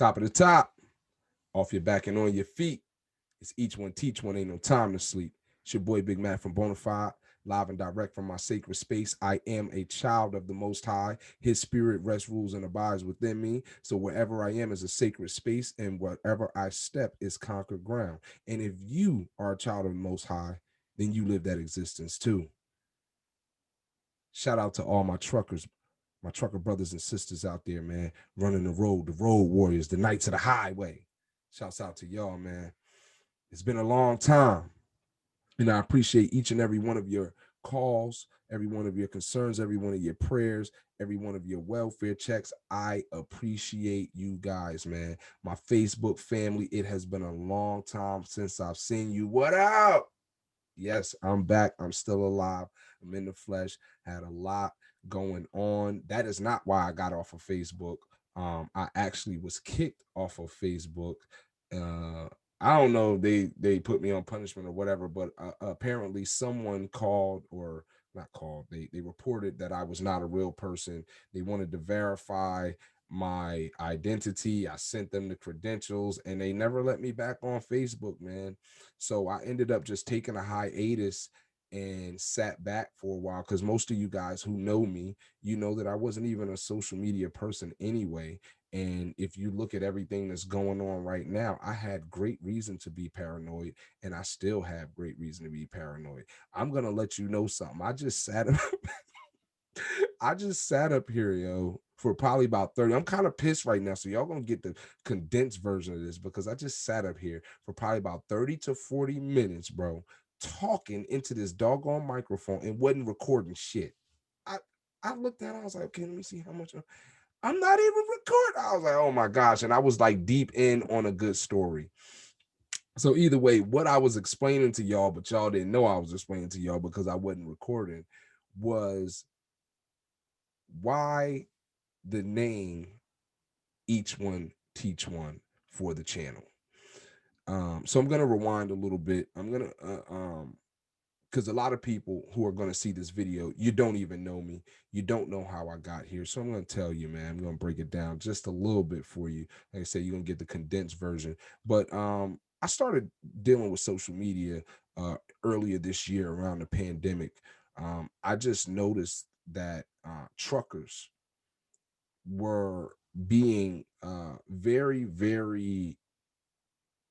Top of the top, off your back and on your feet. It's each one teach one, ain't no time to sleep. It's your boy Big Mac from Bonafide, live and direct from my sacred space. I am a child of the Most High. His spirit rests, rules, and abides within me. So wherever I am is a sacred space, and wherever I step is conquered ground. And if you are a child of the Most High, then you live that existence too. Shout out to all my trucker brothers and sisters out there, man, running the road warriors, the knights of the highway. Shouts out to y'all, man. It's been a long time, and I appreciate each and every one of your calls, every one of your concerns, every one of your prayers, every one of your welfare checks. I appreciate you guys, man. My Facebook family, it has been a long time since I've seen you. What up? Yes, I'm back. I'm still alive. I'm in the flesh. Had a lot going on. That is not why I got off of Facebook. I actually was kicked off of Facebook. Uh, I don't know. They put me on punishment or whatever, but apparently someone called or not called. They reported that I was not a real person. They wanted to verify my identity. I sent them the credentials, and they never let me back on Facebook, man. So I ended up just taking a hiatus and sat back for a while, because most of you guys who know me, you know that I wasn't even a social media person anyway. And if you look at everything that's going on right now, I had great reason to be paranoid, and I still have great reason to be paranoid. I'm gonna let you know something. I just sat up here, yo, for probably about 30. I'm kind of pissed right now. So y'all gonna get the condensed version of this, because I just sat up here for probably about 30 to 40 minutes, bro, talking into this doggone microphone and wasn't recording shit. I I looked at it, I was like, okay, let me see how much I'm not even recording. I was like, oh my gosh. And I was like deep in on a good story. So either way, what I was explaining to y'all, but y'all didn't know I was explaining to y'all because I wasn't recording, was why the name each one teach one for the channel. So I'm gonna rewind a little bit. I'm gonna because a lot of people who are gonna see this video, you don't even know me. You don't know how I got here. So I'm gonna tell you, man. I'm gonna break it down just a little bit for you. Like I said, you're gonna get the condensed version. But I started dealing with social media earlier this year around the pandemic. I just noticed that truckers were being very very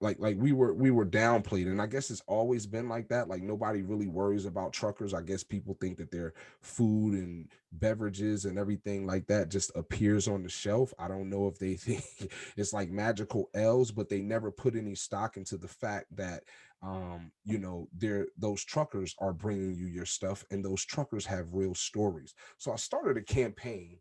like we were downplayed, and I guess it's always been like that. Like nobody really worries about truckers. I guess people think that their food and beverages and everything like that just appears on the shelf. I don't know if they think it's like magical L's, but they never put any stock into the fact that they're those truckers are bringing you your stuff, and those truckers have real stories. So I started a campaign.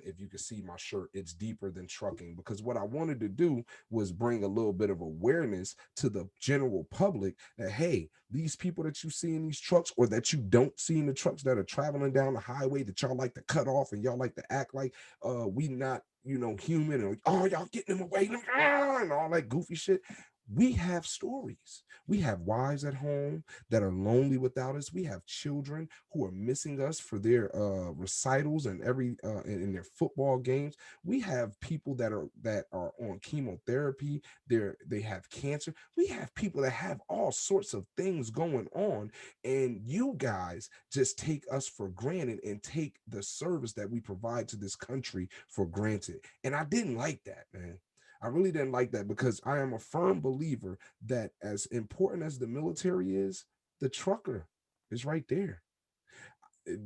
If you can see my shirt, it's deeper than trucking, because what I wanted to do was bring a little bit of awareness to the general public that, hey, these people that you see in these trucks, or that you don't see in the trucks that are traveling down the highway, that y'all like to cut off and y'all like to act like we not, human, or oh, y'all getting them away and all that goofy shit. We have stories. We have wives at home that are lonely without us. We have children who are missing us for their recitals and in their football games. We have people that are on chemotherapy. They have cancer. We have people that have all sorts of things going on, and you guys just take us for granted and take the service that we provide to this country for granted. And I didn't like that, man. I really didn't like that, because I am a firm believer that as important as the military is, the trucker is right there.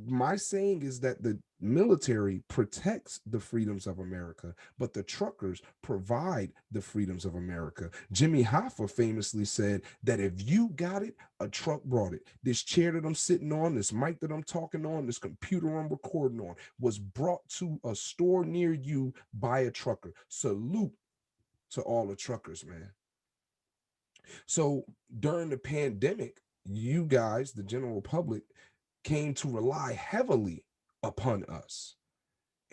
My saying is that the military protects the freedoms of America, but the truckers provide the freedoms of America. Jimmy Hoffa famously said that if you got it, a truck brought it. This chair that I'm sitting on, this mic that I'm talking on, this computer I'm recording on was brought to a store near you by a trucker. Salute to all the truckers, man. So during the pandemic, you guys, the general public, came to rely heavily upon us.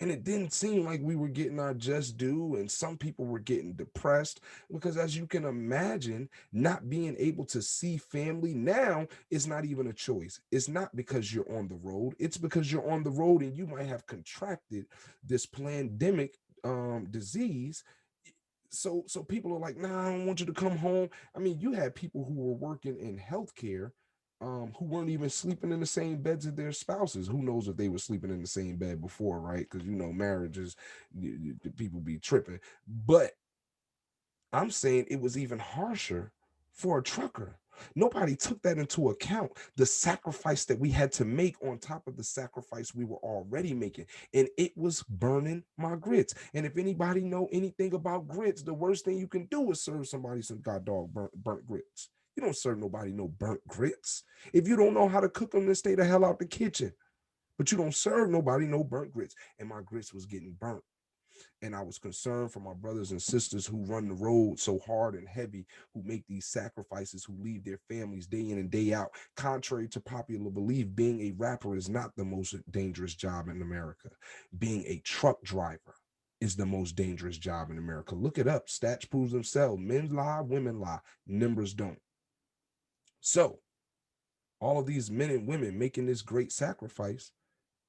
And it didn't seem like we were getting our just due, and some people were getting depressed because, as you can imagine, not being able to see family now is not even a choice. It's not because you're on the road, it's because you're on the road and you might have contracted this pandemic disease So people are like, nah, I don't want you to come home. I mean, you had people who were working in healthcare, who weren't even sleeping in the same beds as their spouses. Who knows if they were sleeping in the same bed before, right? Because marriages, people be tripping. But I'm saying it was even harsher for a trucker. Nobody took that into account. The sacrifice that we had to make on top of the sacrifice we were already making. And it was burning my grits. And if anybody know anything about grits, the worst thing you can do is serve somebody some god dog burnt grits. You don't serve nobody no burnt grits. If you don't know how to cook them, then stay the hell out the kitchen. But you don't serve nobody no burnt grits. And my grits was getting burnt, and I was concerned for my brothers and sisters who run the road so hard and heavy, who make these sacrifices, who leave their families day in and day out. Contrary to popular belief, being a rapper is not the most dangerous job in America. Being a truck driver is the most dangerous job in America. Look it up. Stats proves themselves. Men lie, women lie, numbers don't. So all of these men and women making this great sacrifice,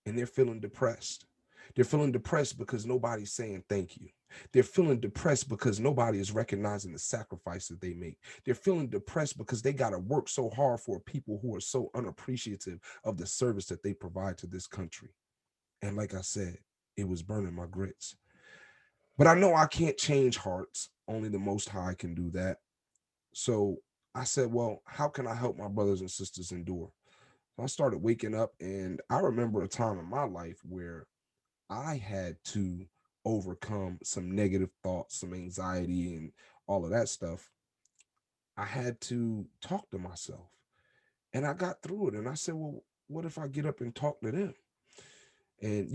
and they're feeling depressed. They're feeling depressed because nobody's saying thank you. They're feeling depressed because nobody is recognizing the sacrifice that they make. They're feeling depressed because they got to work so hard for people who are so unappreciative of the service that they provide to this country. And like I said, it was burning my grits. But I know I can't change hearts. Only the Most High can do that. So I said, well, how can I help my brothers and sisters endure? I started waking up, and I remember a time in my life where I had to overcome some negative thoughts, some anxiety, and all of that stuff. I had to talk to myself, and I got through it. And I said, well, what if I get up and talk to them? And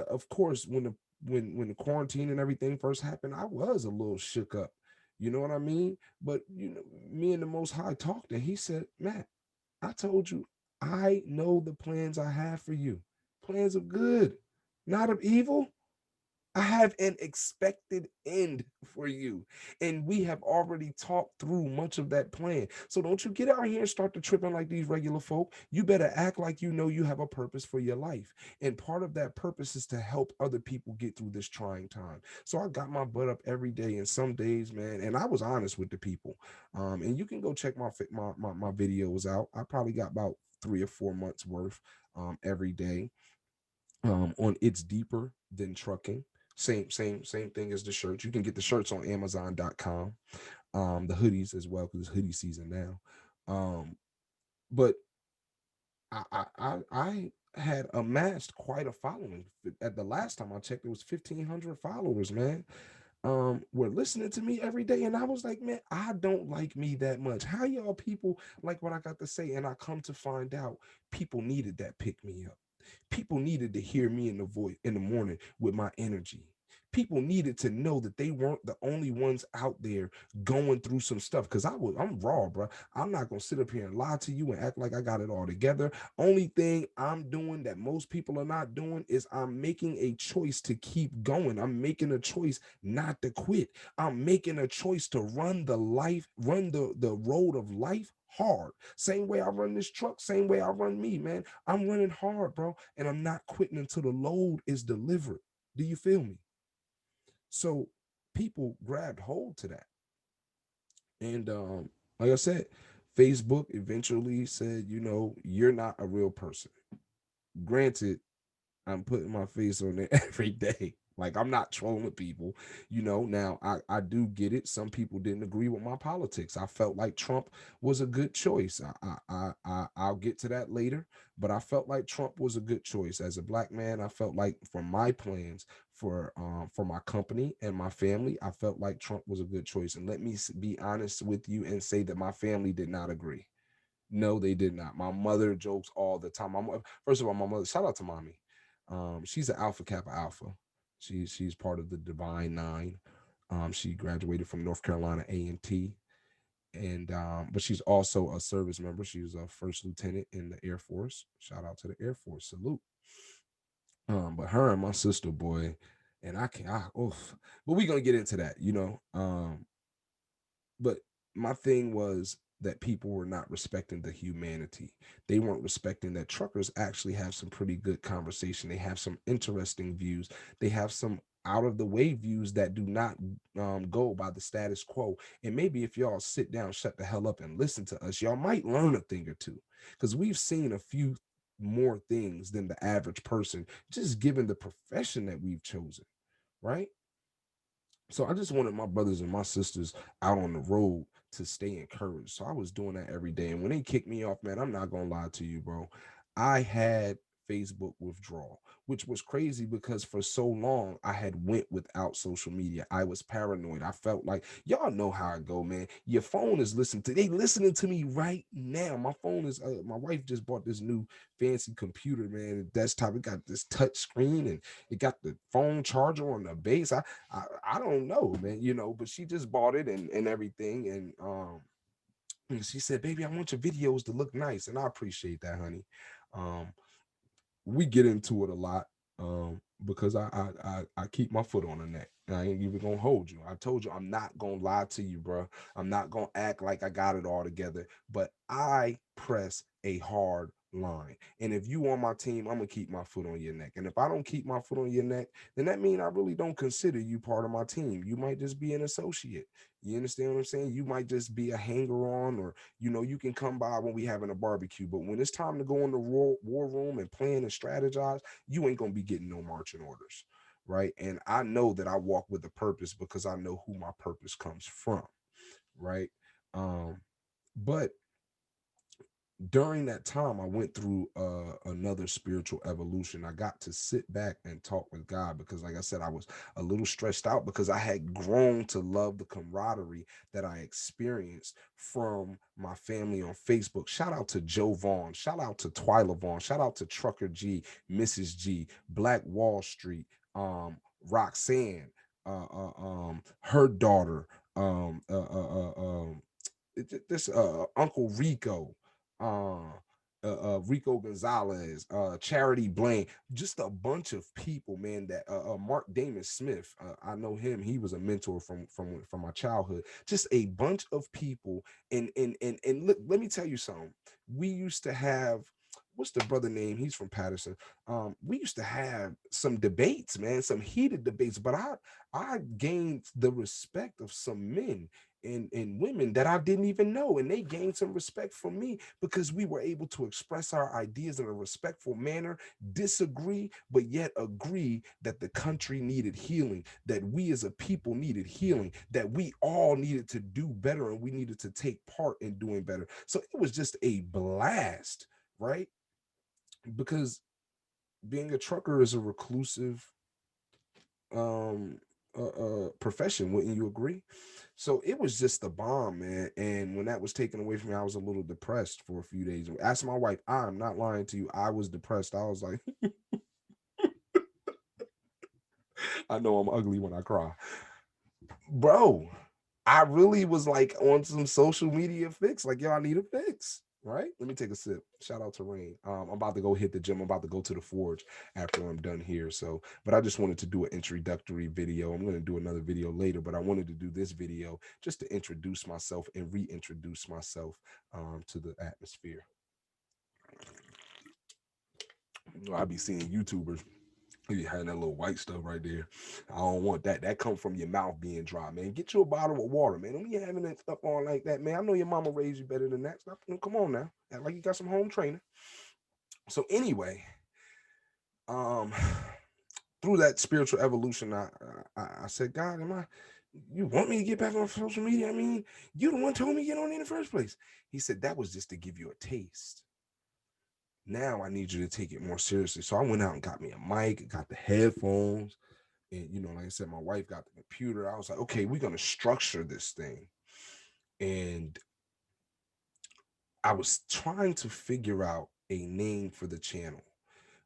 of course, when the quarantine and everything first happened, I was a little shook up. You know what I mean? But me and the Most High talked, and He said, Matt, I told you, I know the plans I have for you. Plans of good, not of evil. I have an expected end for you. And we have already talked through much of that plan. So don't you get out here and start to tripping like these regular folk. You better act like you know you have a purpose for your life. And part of that purpose is to help other people get through this trying time. So I got my butt up every day, and some days, man, and I was honest with the people. And you can go check my videos out. I probably got about 3 or 4 months worth every day, on It's Deeper Than Trucking. Same thing as the shirts. You can get the shirts on Amazon.com. The hoodies as well, because it's hoodie season now. But I had amassed quite a following. At the last time I checked, it was 1,500 followers, man. Were listening to me every day, and I was like, man, I don't like me that much. How y'all people like what I got to say? And I come to find out, people needed that pick me up. People needed to hear me in the voice in the morning with my energy. People needed to know that they weren't the only ones out there going through some stuff. Cause I'm raw, bro. I'm not gonna sit up here and lie to you and act like I got it all together. Only thing I'm doing that most people are not doing is I'm making a choice to keep going. I'm making a choice not to quit. I'm making a choice to run the road of life hard. Same way I run this truck, same way I run me, man. I'm running hard, bro, and I'm not quitting until the load is delivered. Do you feel me? So people grabbed hold to that. And like I said, Facebook eventually said, you're not a real person. Granted, I'm putting my face on there every day. Like, I'm not trolling people, Now I do get it. Some people didn't agree with my politics. I felt like Trump was a good choice. I'll get to that later, but I felt like Trump was a good choice. As a black man, I felt like for my plans, for my company and my family, I felt like Trump was a good choice. And let me be honest with you and say that my family did not agree. No, they did not. My mother jokes all the time. First of all, my mother, shout out to mommy. She's an Alpha Kappa Alpha. She's part of the Divine Nine. She graduated from North Carolina A&T, and but she's also a service member. She was a first lieutenant in the Air Force. Shout out to the Air Force. Salute. But her and my sister, boy, and I can't. Oof. But we gonna get into that. But my thing was that people were not respecting the humanity. They weren't respecting that truckers actually have some pretty good conversation. They have some interesting views. They have some out of the way views that do not go by the status quo. And maybe if y'all sit down, shut the hell up, and listen to us, y'all might learn a thing or two, because we've seen a few more things than the average person, just given the profession that we've chosen, right? So I just wanted my brothers and my sisters out on the road to stay encouraged. So I was doing that every day. And when they kicked me off, man, I'm not gonna lie to you, bro. I had Facebook withdrawal, which was crazy because for so long I had went without social media. I was paranoid. I felt like y'all know how I go, man. Your phone is listening to me right now. My phone is my wife just bought this new fancy computer, man. Desktop. It got this touch screen and it got the phone charger on the base. I don't know, man, but she just bought it and everything. And she said, baby, I want your videos to look nice. And I appreciate that, honey. Um, we get into it a lot because I keep my foot on the neck. I ain't even gonna hold you. I told you I'm not gonna lie to you, bro. I'm not gonna act like I got it all together, but I press a hard line. And if you on my team, I'm gonna keep my foot on your neck. And if I don't keep my foot on your neck, then that means I really don't consider you part of my team. You might just be an associate. You understand what I'm saying? You might just be a hanger on, or you can come by when we having a barbecue. But when it's time to go in the war room and plan and strategize, you ain't gonna be getting no marching orders, right? And I know that I walk with a purpose because I know who my purpose comes from, right? Um, but during that time I went through another spiritual evolution. I got to sit back and talk with God because, like I said, I was a little stressed out because I had grown to love the camaraderie that I experienced from my family on Facebook. Shout out to Joe Vaughn, shout out to Twyla Vaughn, shout out to Trucker G, Mrs. G, Black Wall Street, Roxanne, her daughter, this Uncle Rico, uh, Rico Gonzalez, Charity Blaine, just a bunch of people, man. That Mark Damon Smith, I know him. He was a mentor from my childhood. Just a bunch of people, and look, let me tell you something. We used to have. What's the brother name? He's from Patterson. We used to have some debates, man, some heated debates. But I gained the respect of some men and women that I didn't even know. And they gained some respect from me because we were able to express our ideas in a respectful manner, disagree, but yet agree that the country needed healing, that we as a people needed healing, that we all needed to do better and we needed to take part in doing better. So it was just a blast, right? Because being a trucker is a reclusive um profession, wouldn't you agree? So it was just the bomb, man. And when that was taken away from me, I was a little depressed for a few days. Ask my wife, I'm not lying to you, I was depressed. I was like, I know I'm ugly when I cry, bro. I really was like on some social media fix, like, yo, I need a fix, right? Let me take a sip. Shout out to Rain. I'm about to go hit the gym. I'm about to go to the forge after I'm done here. So, but I just wanted to do an introductory video. I'm going to do another video later, but I wanted to do this video just to introduce myself and reintroduce myself to the atmosphere. I be seeing YouTubers. You had that little white stuff right there. I don't want that. That come from your mouth being dry, man. Get you a bottle of water, man. Don't be having that stuff on like that, man. I know your mama raised you better than that. Stop. Come on now. Act like you got some home training. So anyway, um, through that spiritual evolution, I said, God, am I? You want me to get back on social media? I mean, you the one told me to get on in the first place. He said that was just to give you a taste. Now I need you to take it more seriously. So I went out and got me a mic, got the headphones, and like I said, my wife got the computer. I was like, okay, we're gonna structure this thing. And I was trying to figure out a name for the channel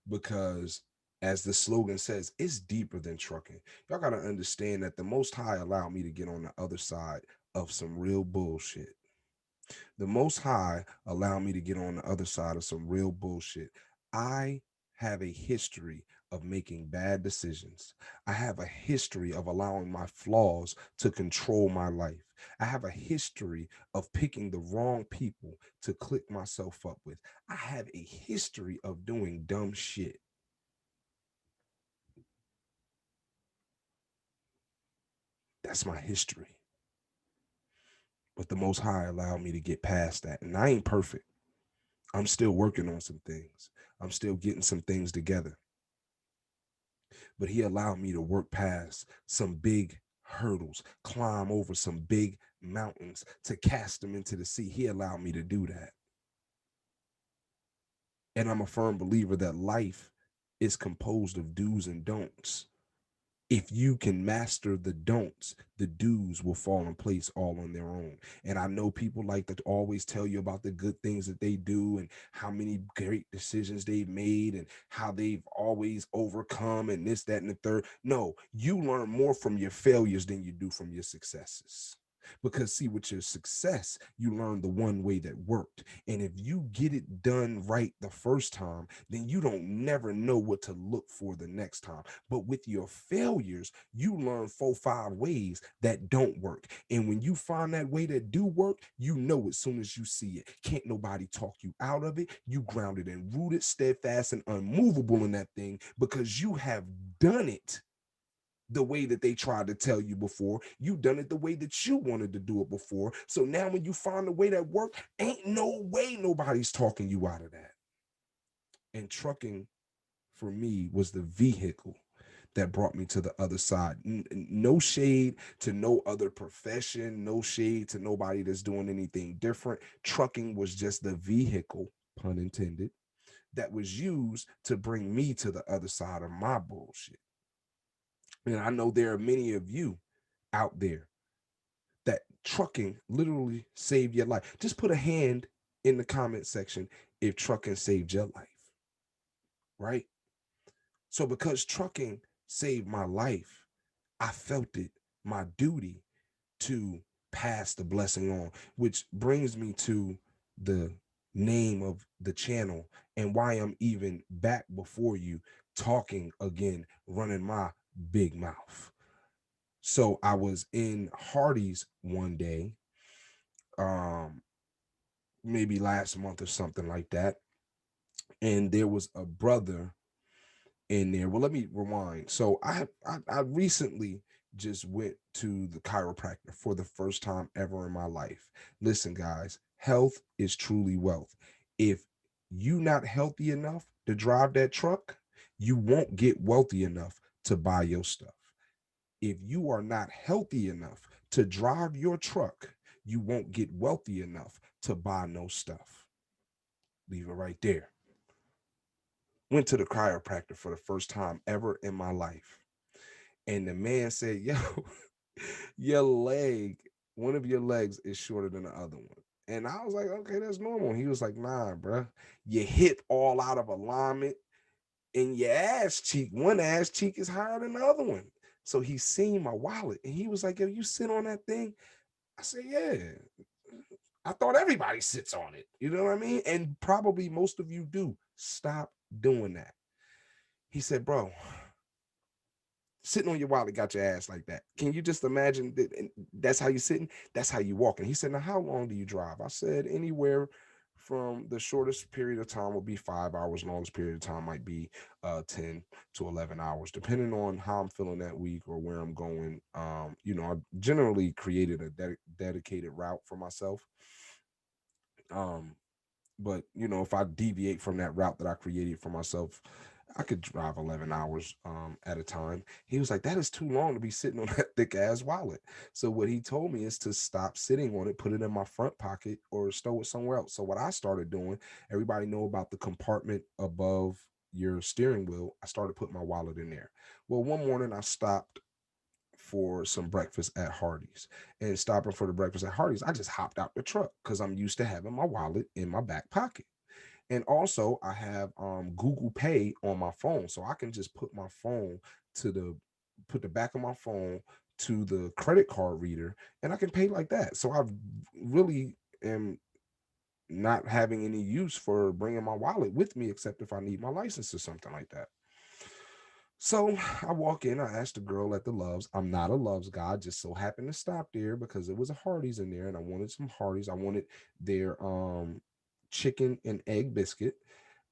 because, as the slogan says, it's deeper than trucking. Y'all gotta understand that the Most High allowed me to get on the other side of some real bullshit. The Most High allowed me to get on the other side of some real bullshit. I have a history of making bad decisions. I have a history of allowing my flaws to control my life. I have a history of picking the wrong people to click myself up with. I have a history of doing dumb shit. That's my history. But the Most High allowed me to get past that. And I ain't perfect. I'm still working on some things. I'm still getting some things together. But He allowed me to work past some big hurdles, climb over some big mountains to cast them into the sea. He allowed me to do that. And I'm a firm believer that life is composed of do's and don'ts. If you can master the don'ts, the do's will fall in place all on their own. And I know people like to always tell you about the good things that they do and how many great decisions they've made and how they've always overcome and this, that, and the third. No, you learn more from your failures than you do from your successes. Because see, with your success, you learn the one way that worked. And if you get it done right the first time, then you don't never know what to look for the next time. But with your failures, you learn 4, 5 ways that don't work. And when you find that way that do work, you know as soon as you see it. Can't nobody talk you out of it. You grounded and rooted, steadfast and unmovable in that thing because you have done it the way that they tried to tell you before. You done it the way that you wanted to do it before. So now when you find a way that work, ain't no way nobody's talking you out of that. And trucking for me was the vehicle that brought me to the other side. No shade to no other profession, no shade to nobody that's doing anything different. Trucking was just the vehicle, pun intended, that was used to bring me to the other side of my bullshit. And I know there are many of you out there that trucking literally saved your life. Just put a hand in the comment section if trucking saved your life, right? So because trucking saved my life, I felt it my duty to pass the blessing on, which brings me to the name of the channel and why I'm even back before you talking again, running my big mouth. So I was in Hardee's one day, um, maybe last month or something like that, and there was a brother in there. Well, let me rewind. So I recently just went to the chiropractor for the first time ever in my life. Listen, guys, health is truly wealth. If you not healthy enough to drive that truck, you won't get wealthy enough to buy your stuff. If you are not healthy enough to drive your truck, you won't get wealthy enough to buy no stuff. Leave it right there. Went to the chiropractor for the first time ever in my life. And the man said, yo, your leg, one of your legs is shorter than the other one. And I was like, okay, that's normal. He was like, nah, bro, your hip all out of alignment and your ass cheek, one ass cheek is higher than the other one. So he seen my wallet and he was like, yo, you sit on that thing? I said, yeah. I thought everybody sits on it. You know what I mean? And probably most of you do. Stop doing that. He said, bro, sitting on your wallet got your ass like that. Can you just imagine that? That's how you sitting? That's how you walking. He said, now how long do you drive? I said, anywhere from the shortest period of time will be 5 hours, longest period of time might be 10 to 11 hours, depending on how I'm feeling that week or where I'm going. I generally created a dedicated route for myself. Um, but if I deviate from that route that I created for myself, I could drive 11 hours at a time. He was like, that is too long to be sitting on that thick ass wallet. So what he told me is to stop sitting on it, put it in my front pocket or stow it somewhere else. So what I started doing, everybody know about the compartment above your steering wheel. I started putting my wallet in there. Well, one morning I stopped for some breakfast at Hardee's, and stopping for the breakfast at Hardee's, I just hopped out the truck because I'm used to having my wallet in my back pocket. And also I have Google Pay on my phone. So I can just put the back of my phone to the credit card reader and I can pay like that. So I really am not having any use for bringing my wallet with me except if I need my license or something like that. So I walk in, I asked the girl at the Loves. I'm not a Loves guy, just so happened to stop there because it was a Hardee's in there and I wanted some Hardee's. I wanted their chicken and egg biscuit.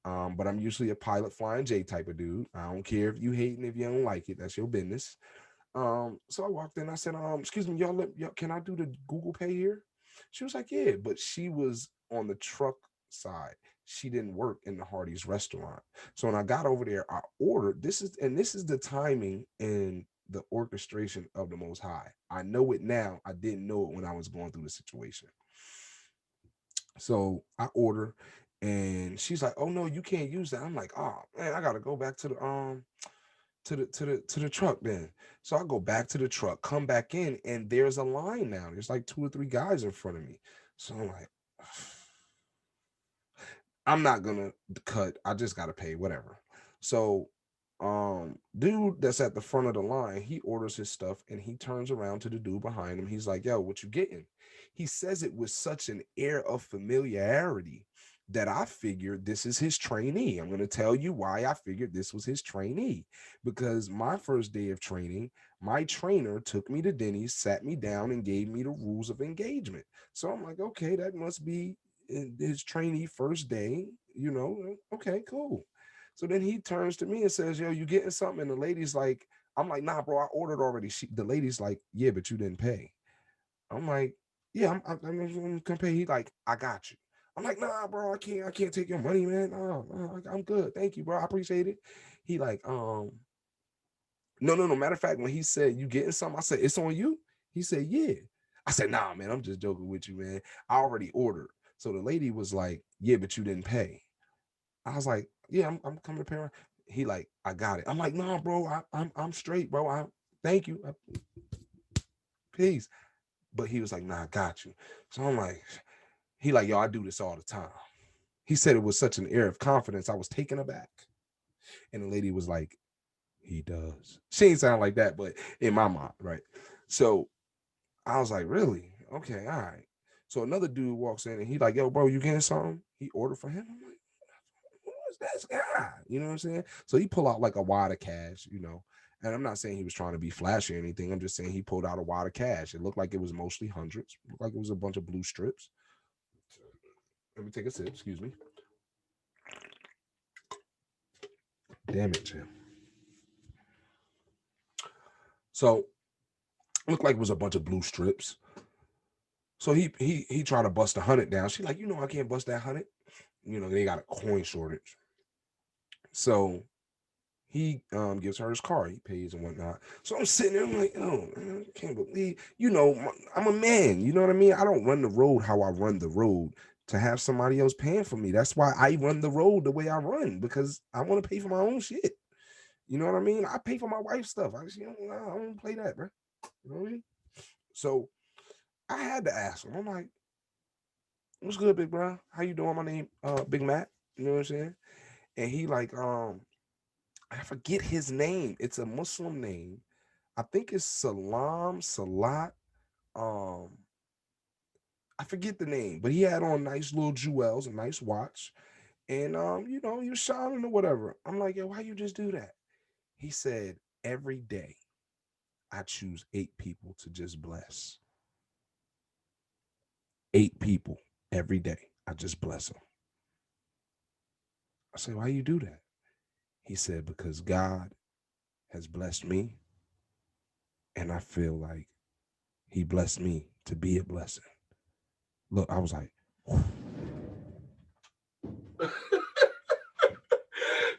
But I'm usually a pilot flying J type of dude. I don't care if you hating if you don't like it, that's your business. So I walked in. I said, excuse me, y'all, can I do the Google Pay here? She was like, yeah, but she was on the truck side. She didn't work in the Hardee's restaurant. So when I got over there, I ordered. This is the timing and the orchestration of the Most High. I know it now. I didn't know it when I was going through the situation. So I order, and she's like, "Oh no, you can't use that." I'm like, "Oh man, I gotta go back to the truck then." So I go back to the truck, come back in, and there's a line now. There's like two or three guys in front of me. So I'm like, I'm not gonna cut. I just gotta pay whatever. So, dude that's at the front of the line, he orders his stuff and he turns around to the dude behind him. He's like, "Yo, what you getting?" He says it with such an air of familiarity that I figured this is his trainee. I'm gonna tell you why I figured this was his trainee. Because my first day of training, my trainer took me to Denny's, sat me down, and gave me the rules of engagement. So I'm like, okay, that must be his trainee first day, okay, cool. So then he turns to me and says, "Yo, you getting something?" And the lady's like, I'm like, "Nah, bro, I ordered already." The lady's like, "Yeah, but you didn't pay." I'm like, "Yeah, I'm gonna pay." He like, "I got you." I'm like, "Nah, bro, I can't take your money, man. No, I'm good. Thank you, bro. I appreciate it." He like, no, no, no. Matter of fact, when he said, "You getting something?" I said, "It's on you." He said, "Yeah." I said, "Nah, man, I'm just joking with you, man. I already ordered." So the lady was like, "Yeah, but you didn't pay." I was like, "Yeah, I'm coming to pay." He like, "I got it." I'm like, "Nah, bro, I'm straight, bro. I thank you, peace." But he was like, "Nah, I got you." So I'm like, he like, "Yo, I do this all the time." He said it with such an air of confidence. I was taken aback, and the lady was like, "He does." She ain't sound like that, but in my mind, right? So I was like, "Really? Okay, all right." So another dude walks in and he like, "Yo, bro, you getting something?" He ordered for him. I'm like, "Who is this guy?" You know what I'm saying? So he pulled out like a wad of cash. And I'm not saying he was trying to be flashy or anything. I'm just saying he pulled out a wad of cash. It looked like it was mostly hundreds. It looked like it was a bunch of blue strips. Let me take a sip. Excuse me. Damn it, Jim. So it looked like it was a bunch of blue strips. So he tried to bust 100 down. She like, I can't bust that 100. They got a coin shortage. So he gives her his car. He pays and whatnot. So I'm sitting there. I'm like, oh, man, I can't believe. I'm a man. You know what I mean? I don't run the road how I run the road to have somebody else paying for me. That's why I run the road the way I run, because I want to pay for my own shit. You know what I mean? I pay for my wife's stuff. I don't play that, bro. You know what I mean? So I had to ask him. I'm like, "What's good, big bro? How you doing? My name, Big Matt." You know what I'm saying? And he like, I forget his name. It's a Muslim name. I think it's Salat. Um, I forget the name, but he had on nice little jewels, a nice watch, and he was shining or whatever. I'm like, "Yo, why you just do that?" He said, "Every day I choose 8 people to just bless. 8 people every day. I just bless them." I said, "Why you do that?" He said, "Because God has blessed me, and I feel like He blessed me to be a blessing." Look, I was like,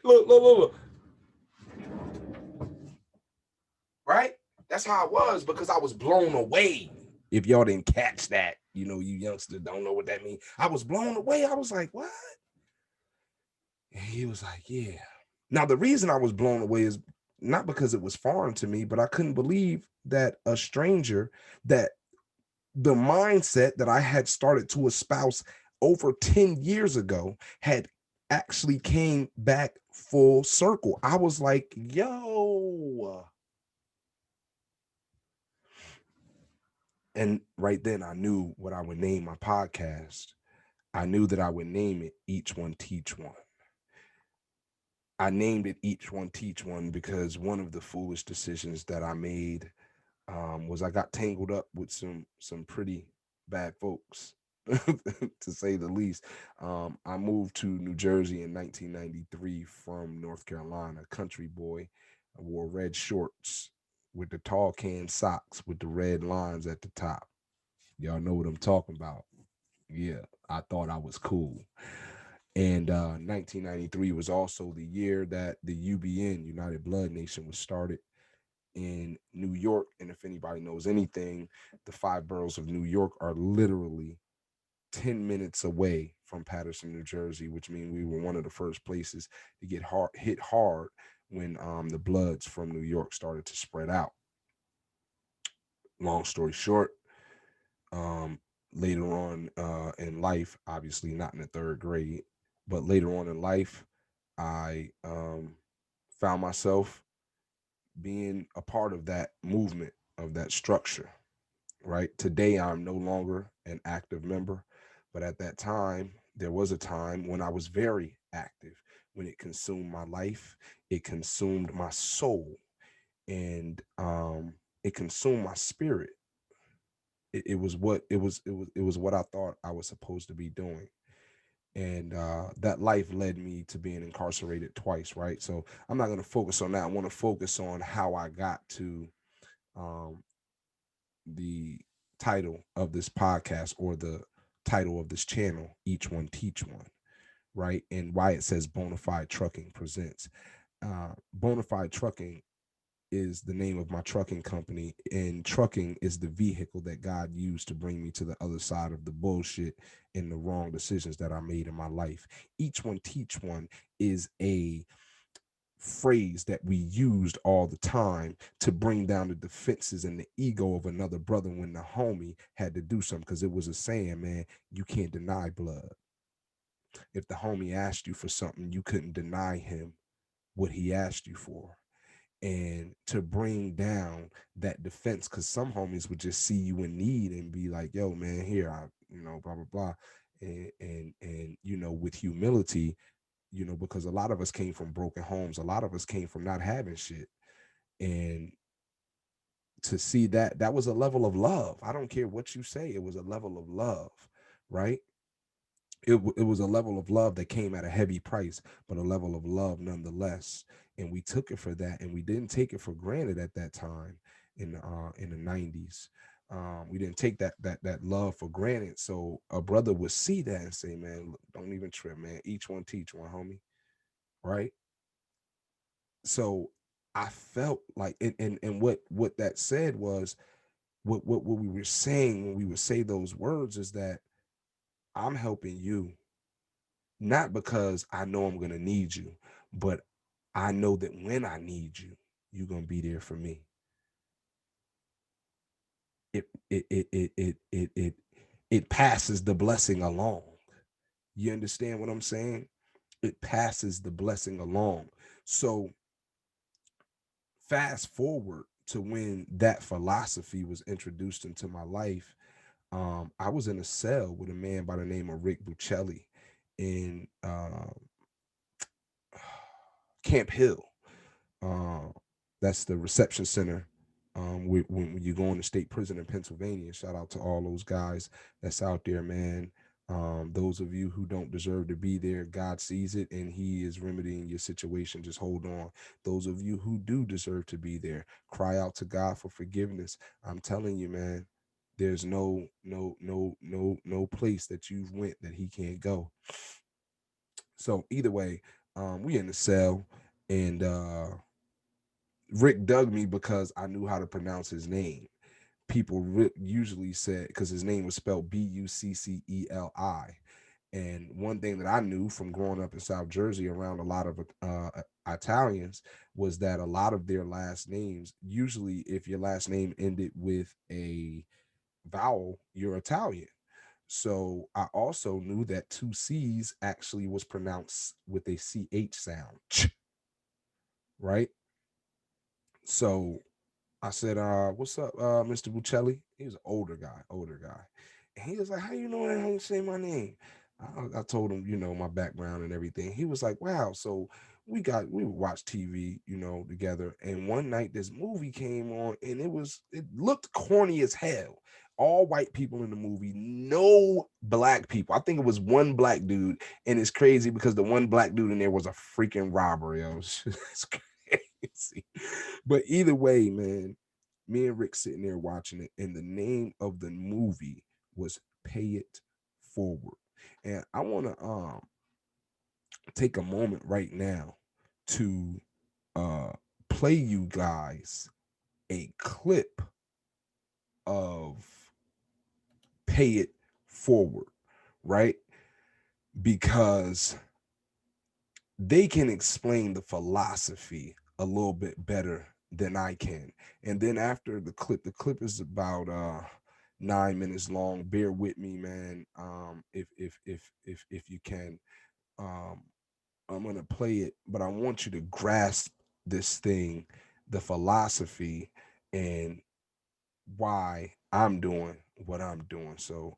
look, right? That's how it was, because I was blown away. If y'all didn't catch that, you youngsters don't know what that means. I was blown away. I was like, "What?" And he was like, "Yeah." Now, the reason I was blown away is not because it was foreign to me, but I couldn't believe that a stranger, that the mindset that I had started to espouse over 10 years ago had actually came back full circle. I was like, "Yo." And right then I knew what I would name my podcast. I knew that I would name it Each One Teach One. I named it Each One Teach One because one of the foolish decisions that I made, was I got tangled up with some pretty bad folks, to say the least. I moved to New Jersey in 1993 from North Carolina, country boy. I wore red shorts, with the tall can socks with the red lines at the top. Y'all know what I'm talking about. Yeah, I thought I was cool. And 1993 was also the year that the UBN, United Blood Nation, was started in New York. And if anybody knows anything, the five boroughs of New York are literally 10 minutes away from Paterson, New Jersey, which means we were one of the first places to get hit hard when the Bloods from New York started to spread out. Long story short, um, later on in life, obviously not in the third grade, but later on in life, I found myself being a part of that movement, of that structure. Right today, I'm no longer an active member, but at that time, there was a time when I was very active, when it consumed my life, it consumed my soul, and it consumed my spirit. It was what I thought I was supposed to be doing. And that life led me to being incarcerated twice, right? So I'm not going to focus on that. I want to focus on how I got to um, the title of this podcast, or the title of this channel, Each One Teach One, right? And why it says Bonafide Trucking Presents. Bonafide Trucking is the name of my trucking company, and trucking is the vehicle that God used to bring me to the other side of the bullshit and the wrong decisions that I made in my life. Each One Teach One is a phrase that we used all the time to bring down the defenses and the ego of another brother when the homie had to do something, because it was a saying, man, you can't deny blood. If the homie asked you for something, you couldn't deny him what he asked you for. And to bring down that defense, because some homies would just see you in need and be like, yo man, here, I, blah blah blah. And with humility, because a lot of us came from broken homes, a lot of us came from not having shit. And to see that was a level of love. I don't care what you say, it was a level of love, right? It was a level of love that came at a heavy price, but a level of love nonetheless. And we took it for that, and we didn't take it for granted at that time in the 90s. We didn't take that love for granted. So a brother would see that and say, man, look, don't even trip, man. Each one teach one, homie. Right? So I felt like, and what that said was, what we were saying when we would say those words is that I'm helping you, not because I know I'm gonna need you, but I know that when I need you, you're gonna be there for me. It passes the blessing along. You understand what I'm saying? It passes the blessing along. So fast forward to when that philosophy was introduced into my life. I was in a cell with a man by the name of Rick Buccelli in Camp Hill. Uh, that's the reception center. When you go into state prison in Pennsylvania, shout out to all those guys that's out there, man. Those of you who don't deserve to be there, God sees it and He is remedying your situation. Just hold on. Those of you who do deserve to be there, cry out to God for forgiveness. I'm telling you, man, there's no place that you've went that He can't go. So either way, we in the cell, and Rick dug me because I knew how to pronounce his name. People usually said, because his name was spelled Bucceli. And one thing that I knew from growing up in South Jersey around a lot of Italians was that a lot of their last names, usually if your last name ended with a vowel, you're Italian. So I also knew that two C's actually was pronounced with a CH sound, right? So I said, what's up, Mr. Buccelli? He was an older guy. And he was like, how you know that? How you say my name? I told him, my background and everything. He was like, wow. So we would watch TV, together. And one night this movie came on, and it looked corny as hell. All white people in the movie, no black people. I think it was one black dude, and it's crazy because the one black dude in there was a freaking robber, yo. It's See? But either way, man, me and Rick sitting there watching it, and the name of the movie was Pay It Forward. And I want to take a moment right now to uh play you guys a clip of Pay It Forward, right? Because they can explain the philosophy a little bit better than I can. And then after the clip is about 9 minutes long. Bear with me, man. If you can. Um I'm gonna play it, but I want you to grasp this thing, the philosophy, and why I'm doing what I'm doing. So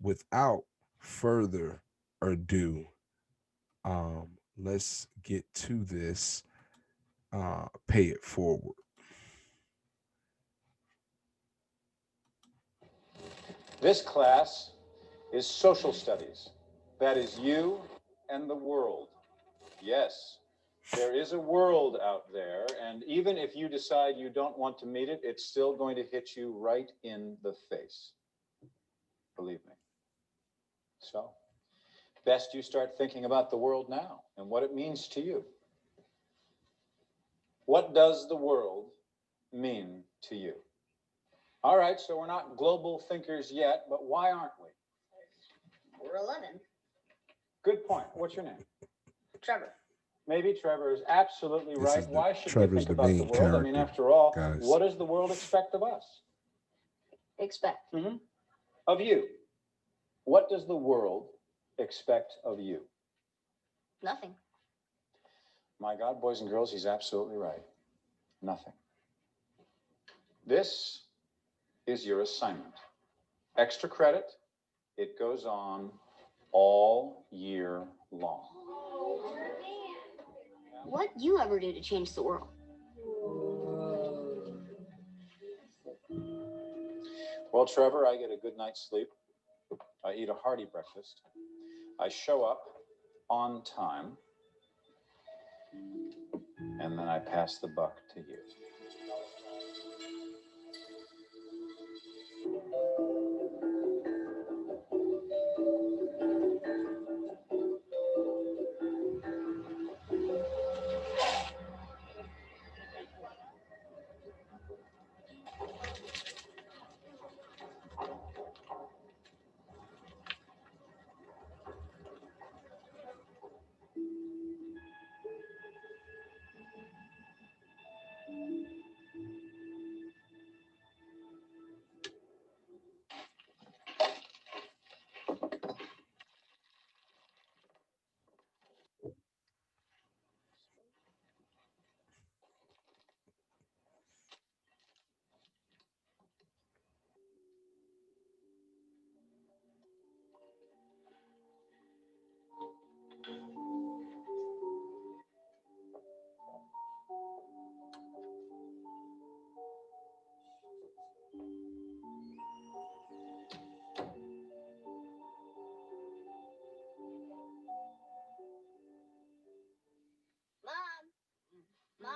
without further ado, let's get to this. Pay it forward. This class is social studies. That is you and the world. Yes, there is a world out there, and even if you decide you don't want to meet it, it's still going to hit you right in the face. Believe me. So, best you start thinking about the world now and what it means to you. What does the world mean to you? All right, so we're not global thinkers yet, but why aren't we? We're 11. Good point. What's your name? Trevor. Maybe Trevor is absolutely This right. is Why should Trevor's we think the about the main world? I mean, character, after all, guys. what does the world expect of us? Expect. Of you. What does the world expect of you? Nothing. My God, boys and girls, he's absolutely right. Nothing. This is your assignment. Extra credit. It goes on all year long. What you ever do to change the world? Well, Trevor, I get a good night's sleep. I eat a hearty breakfast. I show up on time. And then I pass the buck to you. Mom?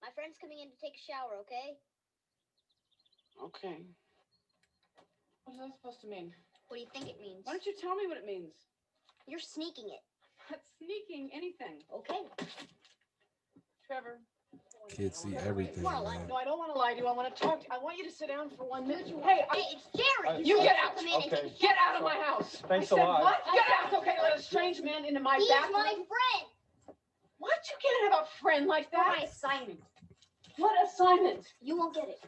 My friend's coming in to take a shower, okay? Okay. What is that supposed to mean? What do you think it means? Why don't you tell me what it means? You're sneaking it. Not sneaking anything. Okay. Trevor. Kids see everything, Wanna man. lie? No, I don't want to lie to you. I want to talk to you. I want you to sit down for 1 minute. Hey, it's Jerry. You get out. Come in and Okay. take a Get shower. out of my house. Thanks I said, a lot. What? Get out. It's okay to let a strange man into my He's bathroom. my friend. What? You can't have a friend like that. My assignment. What assignment? You won't get it.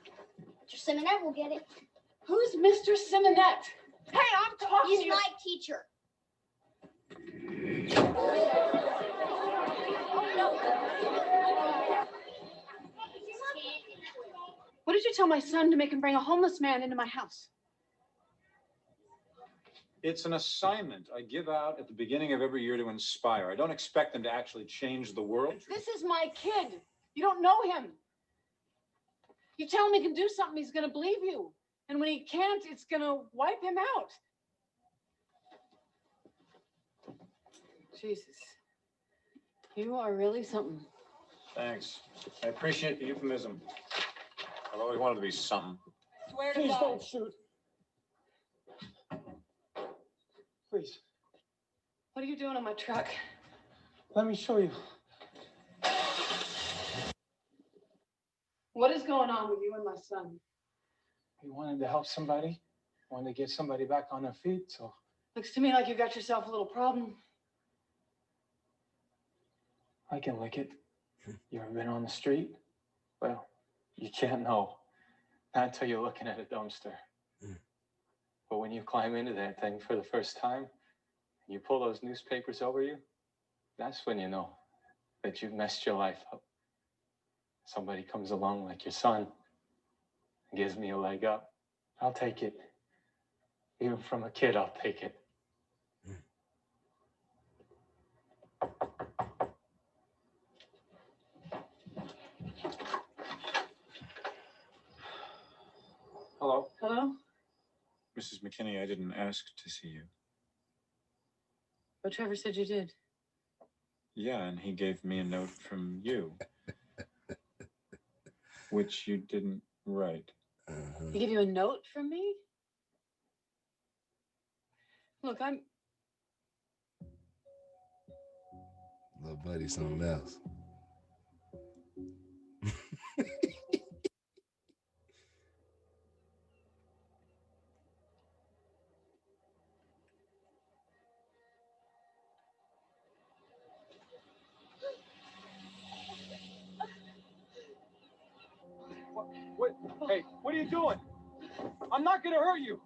Mr. Simonette will get it. Who's Mr. Simonette? Hey, I'm talking He's to you. my teacher. What did you tell my son to make him bring a homeless man into my house? It's an assignment I give out at the beginning of every year to inspire. I don't expect them to actually change the world. This is my kid. You don't know him. You tell him he can do something, he's going to believe you. And when he can't, it's going to wipe him out. Jesus. You are really something. Thanks. I appreciate the euphemism. I've always wanted to be something. Swear to Please God. don't shoot. Please, What are you doing on my truck? let me show you. What is going on with you and my son? We wanted to help somebody, wanted to get somebody back on their feet, so Looks to me like you got yourself a little problem. I can lick it. You ever been on the street? Well, you can't know. Not until you're looking at a dumpster. But when you climb into that thing for the first time, you pull those newspapers over you, that's when you know that you've messed your life up. Somebody comes along like your son and gives me a leg up. I'll take it. Even from a kid, I'll take it. Hello? Hello? Mrs. McKinney, I didn't ask to see you. But Trevor said you did. Yeah, and he gave me a note from you, which you didn't write. He gave you a note from me? Look, I'm... Little buddy, something else. What? Hey, what are you doing? I'm not gonna hurt you.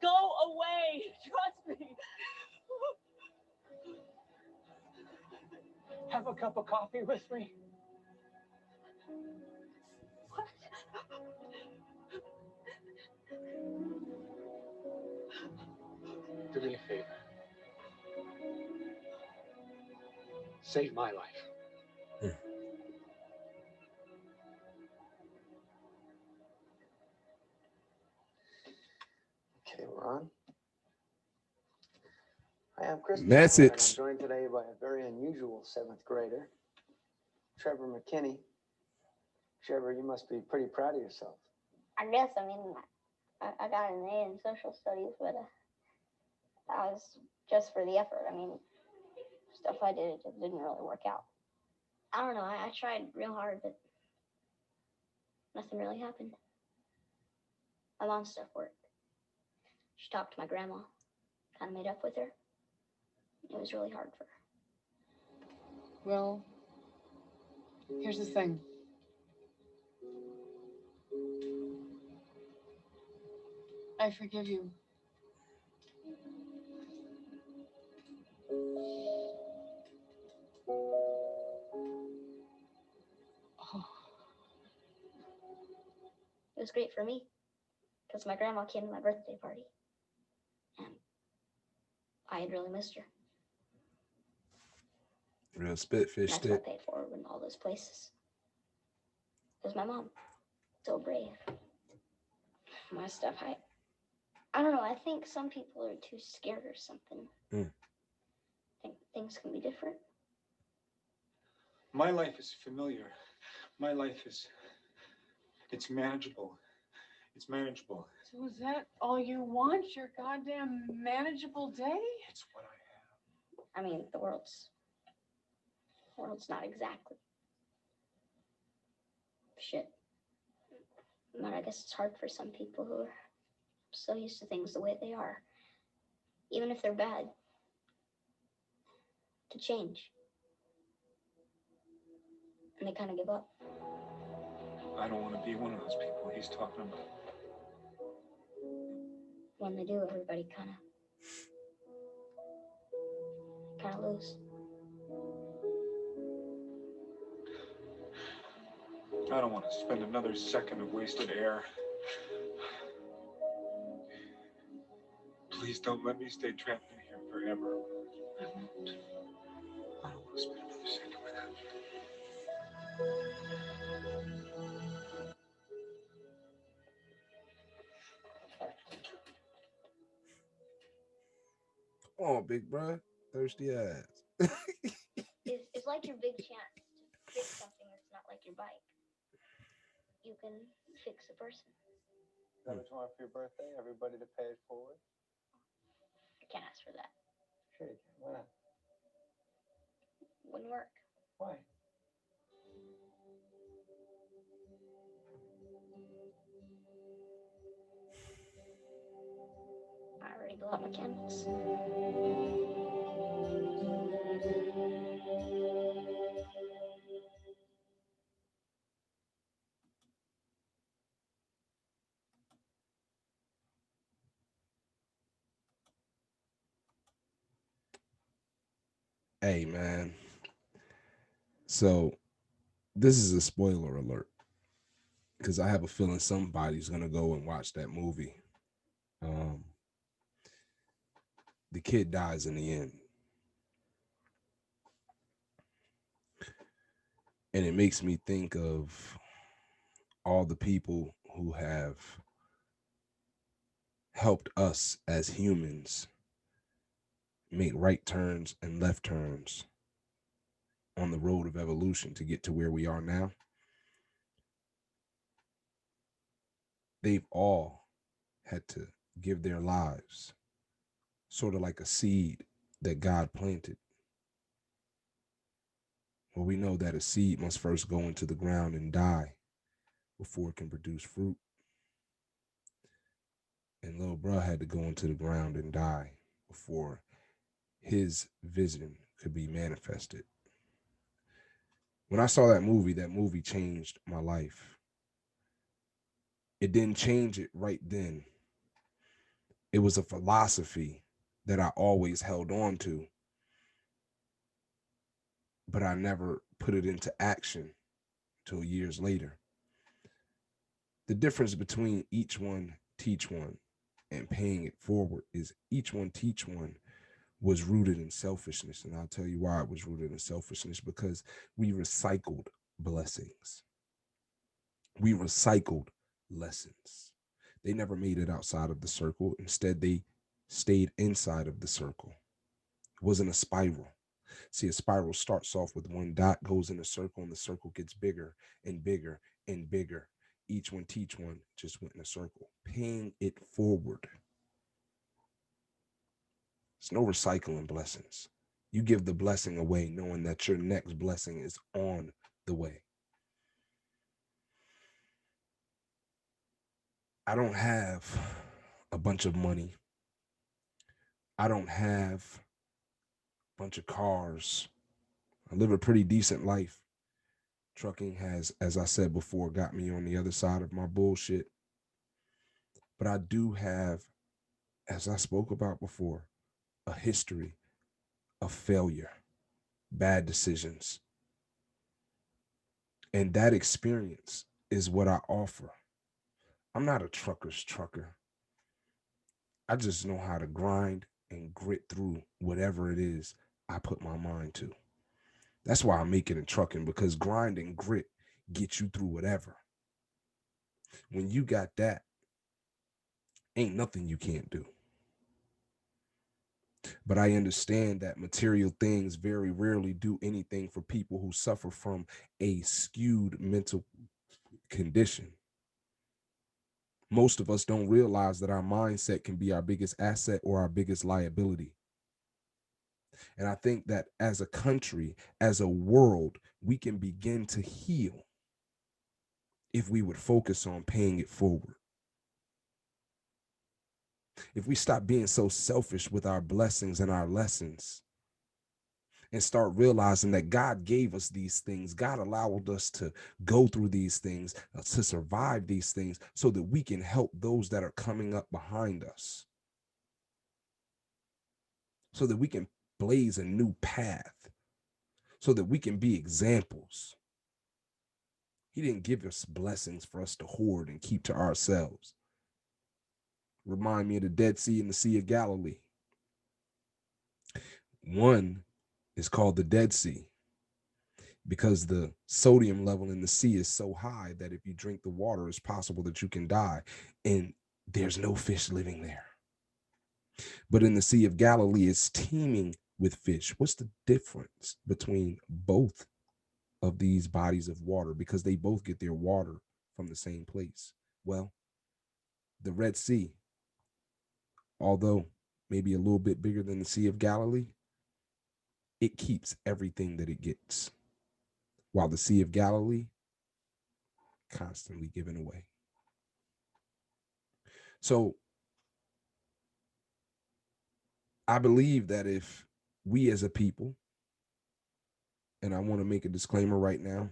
Go away. Trust me. Have a cup of coffee with me? What? Do me a favor. Save my life. Okay, we're on. Hi, I'm Chris. Message. And I'm joined today by a very unusual seventh grader, Trevor McKinney. Trevor, you must be pretty proud of yourself. I guess, I mean, I got an A in social studies, but that was just for the effort. I mean, stuff I did, it just didn't really work out. I don't know, I tried real hard, but nothing really happened. My mom's stuff worked. She talked to my grandma, kind of made up with her. It was really hard for her. Well, here's the thing. I forgive you. Oh, It was great for me, because my grandma came to my birthday party, and I had really missed her. Real spitfish That's what I stick. paid for in all those places. It was my mom. So brave. My stuff, I don't know, I think some people are too scared or something. I think things can be different. My life is familiar. My life is, it's manageable. It's manageable. so is that all you want? Your goddamn manageable day? It's what I have. I mean, the world's not exactly shit. But I guess it's hard for some people who are so used to things the way they are, even if they're bad, to change. And they kind of give up. I don't want to be one of those people he's talking about. When they do, everybody kind of lose. I don't want to spend another second of wasted air. Please don't let me stay trapped in here forever. I won't. I don't want to spend another second without you. Come on, big bro. thirsty ass. It's like your big chance to fix something that's not like your bike. You can fix a person. Is that what you want for your birthday? Everybody to pay it forward? I can't ask for that. Sure you can. Why not? Wouldn't work. Why? I already blew out my candles. Hey, man. So this is a spoiler alert because I have a feeling somebody's gonna go and watch that movie. Um, the kid dies in the end, and it makes me think of all the people who have helped us as humans make right turns and left turns on the road of evolution to get to where we are now. They've all had to give their lives, sort of like a seed that God planted. Well, we know that a seed must first go into the ground and die before it can produce fruit. And little bruh had to go into the ground and die before his vision could be manifested. When I saw that movie changed my life. It didn't change it right then. It was a philosophy that I always held on to, but I never put it into action till years later. The difference between each one teach one and paying it forward is each one teach one was rooted in selfishness. And I'll tell you why it was rooted in selfishness, because we recycled blessings. We recycled lessons. They never made it outside of the circle. Instead, they stayed inside of the circle. It wasn't a spiral. See, a spiral starts off with one dot, goes in a circle, and the circle gets bigger and bigger and bigger. Each one teach one just went in a circle. Paying it forward. It's no recycling blessings. You give the blessing away knowing that your next blessing is on the way. I don't have a bunch of money. I don't have a bunch of cars. I live a pretty decent life. Trucking has, as I said before, got me on the other side of my bullshit. But I do have, as I spoke about before, a history of failure, bad decisions. And that experience is what I offer. I'm not a trucker's trucker. I just know how to grind and grit through whatever it is I put my mind to. That's why I make it in trucking, because grind and grit get you through whatever. When you got that, ain't nothing you can't do. But I understand that material things very rarely do anything for people who suffer from a skewed mental condition. Most of us don't realize that our mindset can be our biggest asset or our biggest liability. And I think that as a country, as a world, we can begin to heal if we would focus on paying it forward. If we stop being so selfish with our blessings and our lessons and start realizing that God gave us these things, God allowed us to go through these things, to survive these things, so that we can help those that are coming up behind us, so that we can blaze a new path, so that we can be examples. He didn't give us blessings for us to hoard and keep to ourselves. Remind me of the Dead Sea and the Sea of Galilee. One is called the Dead Sea because the sodium level in the sea is so high that if you drink the water, it's possible that you can die, and there's no fish living there. But in the Sea of Galilee, it's teeming with fish. What's the difference between both of these bodies of water? Because they both get their water from the same place. Well, the Red Sea, although maybe a little bit bigger than the Sea of Galilee, it keeps everything that it gets, while the Sea of Galilee constantly giving away. So I believe that if we as a people, and I want to make a disclaimer right now,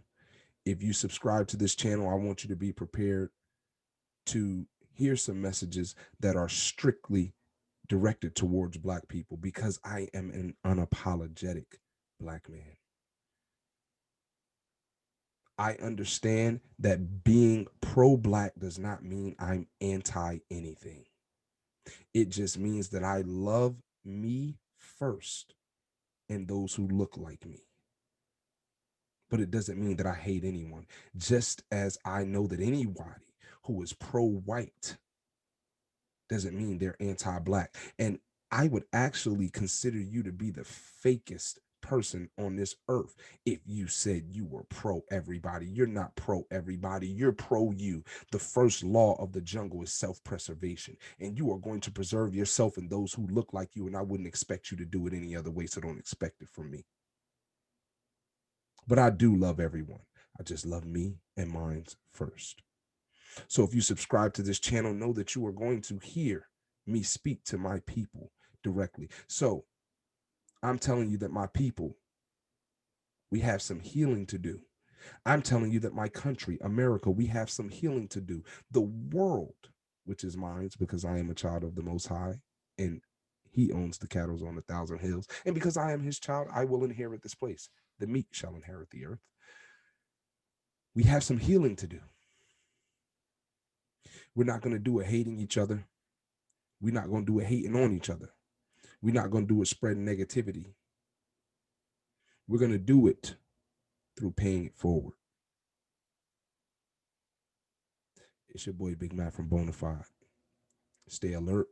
if you subscribe to this channel, I want you to be prepared to hear some messages that are strictly directed towards Black people, because I am an unapologetic Black man. I understand that being pro-Black does not mean I'm anti anything. It just means that I love me first and those who look like me. But it doesn't mean that I hate anyone, just as I know that anybody who is pro-white doesn't mean they're anti-Black. And I would actually consider you to be the fakest person on this earth if you said you were pro everybody. You're not pro everybody. You're pro you. The first law of the jungle is self-preservation, and you are going to preserve yourself and those who look like you, and I wouldn't expect you to do it any other way, so don't expect it from me. But I do love everyone. I just love me and mine first. So if you subscribe to this channel, know that you are going to hear me speak to my people directly. So I'm telling you that my people, we have some healing to do. I'm telling you that my country, America, we have some healing to do. The world, which is mine, because I am a child of the Most High, and he owns the cattle on 1,000 hills. And because I am his child, I will inherit this place. The meek shall inherit the earth. We have some healing to do. We're not going to do it hating each other. We're not going to do it hating on each other. We're not going to do it spreading negativity. We're going to do it through paying it forward. It's your boy Big Matt from Bonafide. Stay alert,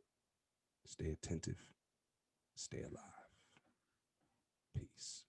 stay attentive, stay alive. Peace.